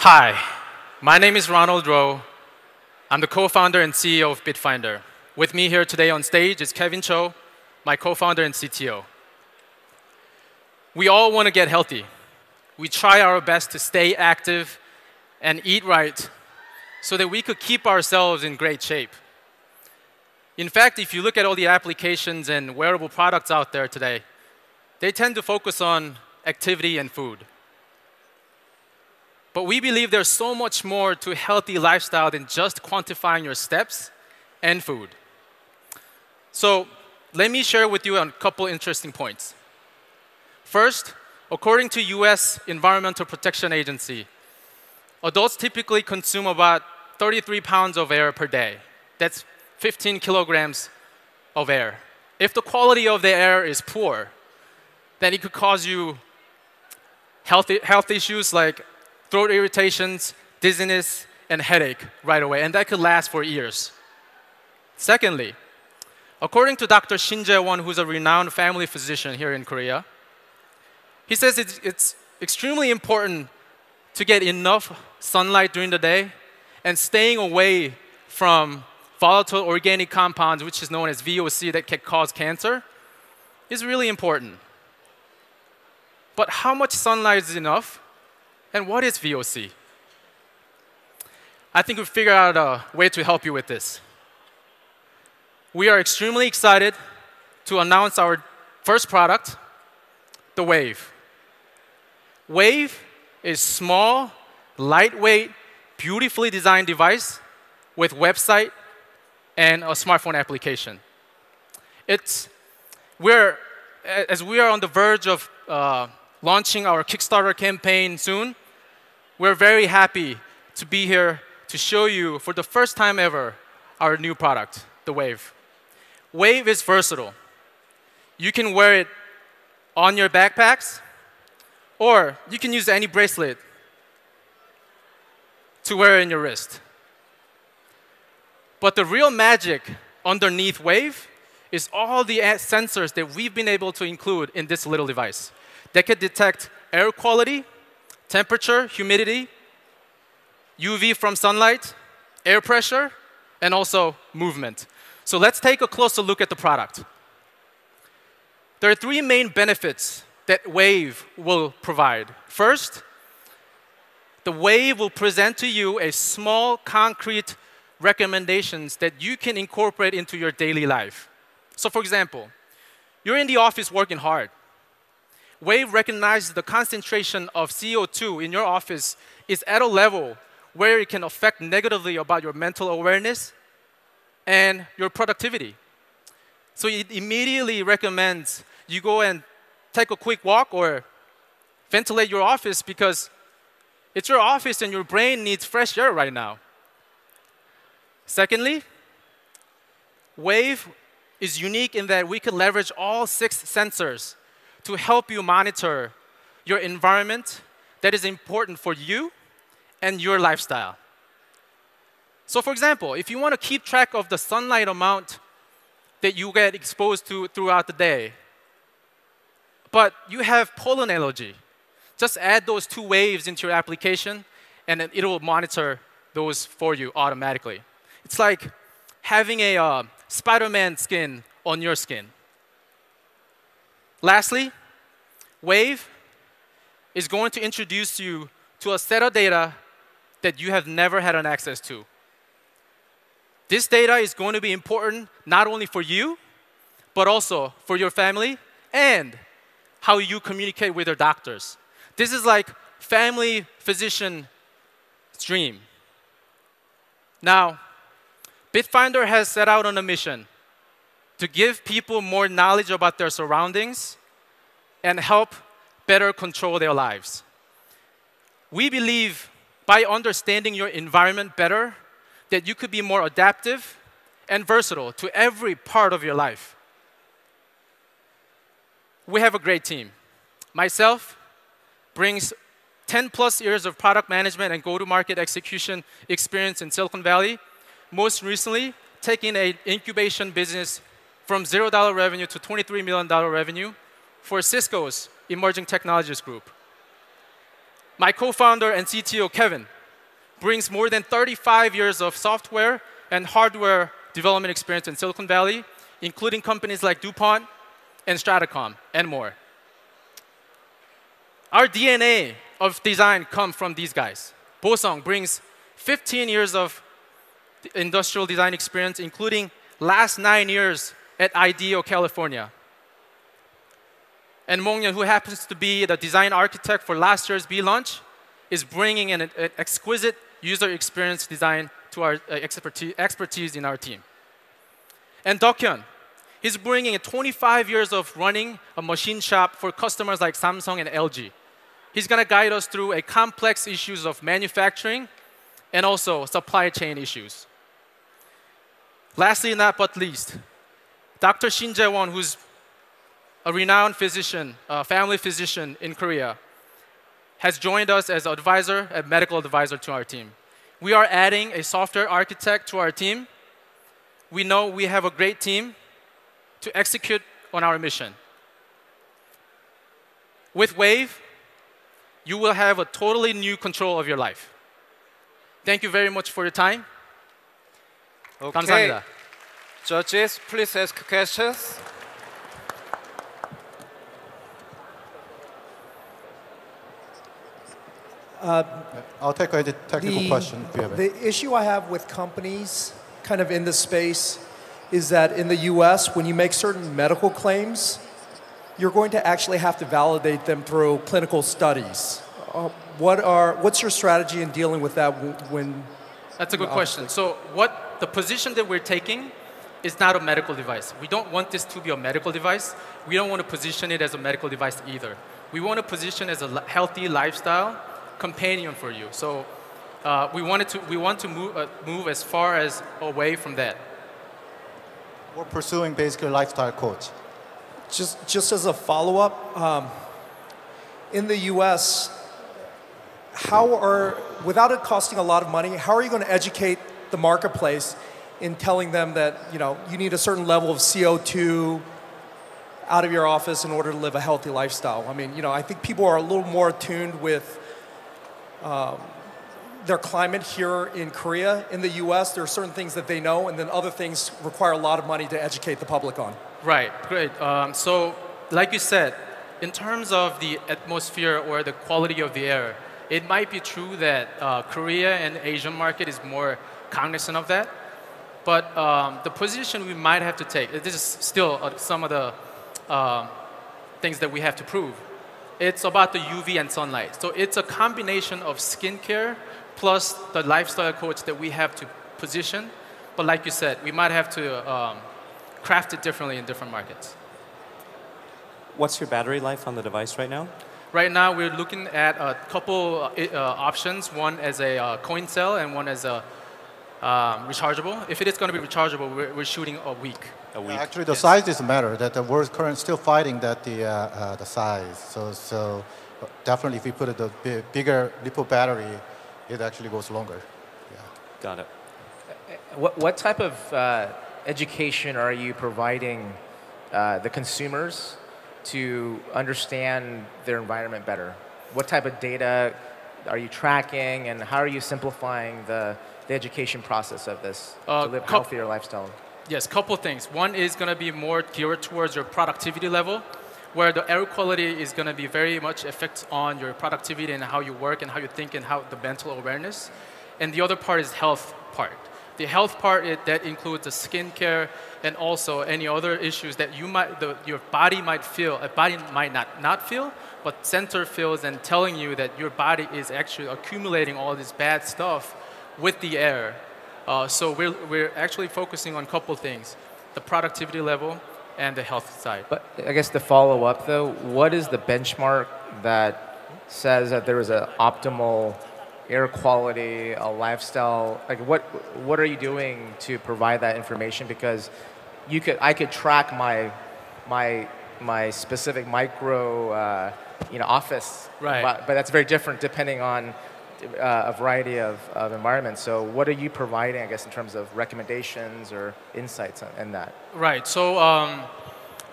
Hi, my name is Ronald Rowe. I'm the co-founder and CEO of bitfinder. With me here today on stage is Kevin Cho, my co-founder and CTO. We all want to get healthy. We try our best to stay active and eat right so that we could keep ourselves in great shape. In fact, if you look at all the applications and wearable products out there today, they tend to focus on activity and food. But we believe there's so much more to a healthy lifestyle than just quantifying your steps and food. So let me share with you a couple interesting points. First, according to US Environmental Protection Agency, adults typically consume about 33 pounds of air per day. That's 15 kilograms of air. If the quality of the air is poor, then it could cause you health issues like throat irritations, dizziness, and headache right away, and that could last for years. Secondly, according to Dr. Shin Jae-won, who's a renowned family physician here in Korea, he says it's extremely important to get enough sunlight during the day and staying away from volatile organic compounds, which is known as VOC, that can cause cancer, is really important. But how much sunlight is enough? And what is VOC? I think we figured out a way to help you with this. We are extremely excited to announce our first product, the Wave. Wave is a small, lightweight, beautifully designed device with website and a smartphone application. As we are on the verge of launching our Kickstarter campaign soon, we're very happy to be here to show you, for the first time ever, our new product, the Wave. Wave is versatile. You can wear it on your backpacks, or you can use any bracelet to wear in your wrist. But the real magic underneath Wave is all the sensors that we've been able to include in this little device. They can detect air quality, temperature, humidity, UV from sunlight, air pressure, and also movement. So let's take a closer look at the product. There are three main benefits that Wave will provide. First, the Wave will present to you a small, concrete recommendations that you can incorporate into your daily life. So for example, you're in the office working hard. Wave recognizes the concentration of CO2 in your office is at a level where it can affect negatively about your mental awareness and your productivity. So it immediately recommends you go and take a quick walk or ventilate your office because it's your office and your brain needs fresh air right now. Secondly, Wave is unique in that we can leverage all 6 sensors to help you monitor your environment that is important for you and your lifestyle. So for example, if you want to keep track of the sunlight amount that you get exposed to throughout the day, but you have pollen allergy, just add those 2 waves into your application and then it will monitor those for you automatically. It's like having a Spider-Man skin on your skin. Lastly, Wave is going to introduce you to a set of data that you have never had an access to. This data is going to be important not only for you, but also for your family and how you communicate with your doctors. This is like family physician dream. Now, bitfinder has set out on a mission to give people more knowledge about their surroundings and help better control their lives. We believe by understanding your environment better, that you could be more adaptive and versatile to every part of your life. We have a great team. Myself brings 10+ years of product management and go-to-market execution experience in Silicon Valley, most recently taking an incubation business from $0 revenue to $23 million revenue for Cisco's Emerging Technologies Group. My co-founder and CTO, Kevin, brings more than 35 years of software and hardware development experience in Silicon Valley, including companies like DuPont and Stratacom, and more. Our DNA of design comes from these guys. Bosung brings 15 years of industrial design experience, including last 9 years at IDEO, California. And Mongyeon, who happens to be the design architect for last year's beLAUNCH, is bringing an exquisite user experience design to our expertise in our team. And Dokhyun, he's bringing 25 years of running a machine shop for customers like Samsung and LG. He's going to guide us through a complex issues of manufacturing and also supply chain issues. Lastly, not but least, Dr. Shin Jae-won, who's a renowned physician, family physician in Korea, has joined us as an advisor, a medical advisor to our team. We are adding a software architect to our team. We know we have a great team to execute on our mission. With Wave, you will have a totally new control of your life. Thank you very much for your time. Okay. 감사합니다. Judges, please ask questions. I'll take a technical question if you have it. The issue I have with companies kind of in this space is that in the US, when you make certain medical claims, you're going to actually have to validate them through clinical studies. What's your strategy in dealing with that when? That's a good question. So the position that we're taking is not a medical device. We don't want this to be a medical device. We don't want to position it as a medical device either. We want to position it as a healthy lifestyle companion for you. So we want to move as far as away from that. We're pursuing basically a lifestyle coach. Just as a follow-up, in the US, without it costing a lot of money, how are you going to educate the marketplace in telling them that you need a certain level of CO2 out of your office in order to live a healthy lifestyle? I mean, I think people are a little more attuned with their climate here in Korea. In the US, there are certain things that they know, and then other things require a lot of money to educate the public on. Right, great. So like you said, in terms of the atmosphere or the quality of the air, it might be true that Korea and Asian market is more cognizant of that. But the position we might have to take, this is still some of the things that we have to prove. It's about the UV and sunlight. So it's a combination of skincare plus the lifestyle coach that we have to position. But like you said, we might have to craft it differently in different markets. What's your battery life on the device right now? Right now, we're looking at a couple options, one as a coin cell and one as a rechargeable. If it is going to be rechargeable, we're shooting a week. A week? Actually, the size doesn't matter. That we're currently still fighting that the size. So definitely, if we put a bigger lipo battery, it actually goes longer. Yeah. Got it. What type of education are you providing the consumers to understand their environment better? What type of data are you tracking, and how are you simplifying the education process of this to live a healthier lifestyle? Yes, couple things. One is going to be more geared towards your productivity level, where the air quality is going to be very much affects on your productivity and how you work and how you think and how the mental awareness. And the other part is health part. The health part, that includes the skincare and also any other issues that your body might feel, a body might not feel, but center feels and telling you that your body is actually accumulating all this bad stuff with the air. So we're actually focusing on a couple things, the productivity level and the health side. But I guess to follow up though, what is the benchmark that says that there is an optimal air quality, a lifestyle? Like what are you doing to provide that information? Because I could track my specific micro office, right? But that's very different depending on a variety of environments. So what are you providing, I guess, in terms of recommendations or insights in that? Right. So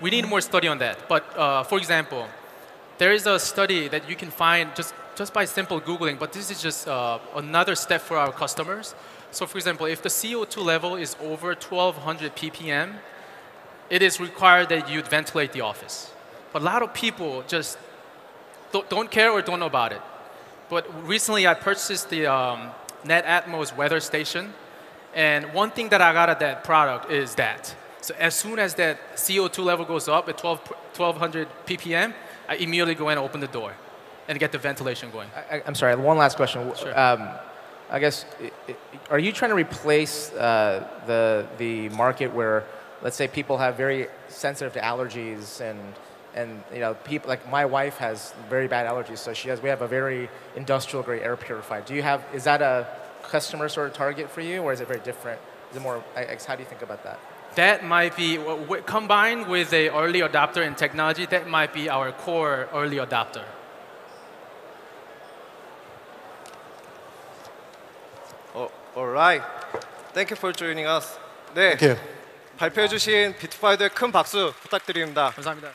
we need more study on that. But for example, there is a study that you can find just just by simple Googling, but this is just another step for our customers. So for example, if the CO2 level is over 1200 ppm, it is required that you ventilate the office. But a lot of people just don't care or don't know about it. But recently I purchased the NetAtmos weather station. And one thing that I got at that product is that. So as soon as that CO2 level goes up at 1200 ppm, I immediately go in and open the door and get the ventilation going. I'm sorry, one last question. Sure. I guess, are you trying to replace the market where, let's say, people have very sensitive to allergies and you know, people like my wife has very bad allergies, so we have a very industrial grade air purifier. Is that a customer sort of target for you, or is it very different? Is it more? How do you think about that? That might be combined with a early adopter in technology. That might be our core early adopter. Alright. Thank you for joining us. 네. Thank you. 발표해 주신 비트파이더에 큰 박수 부탁드립니다. 감사합니다.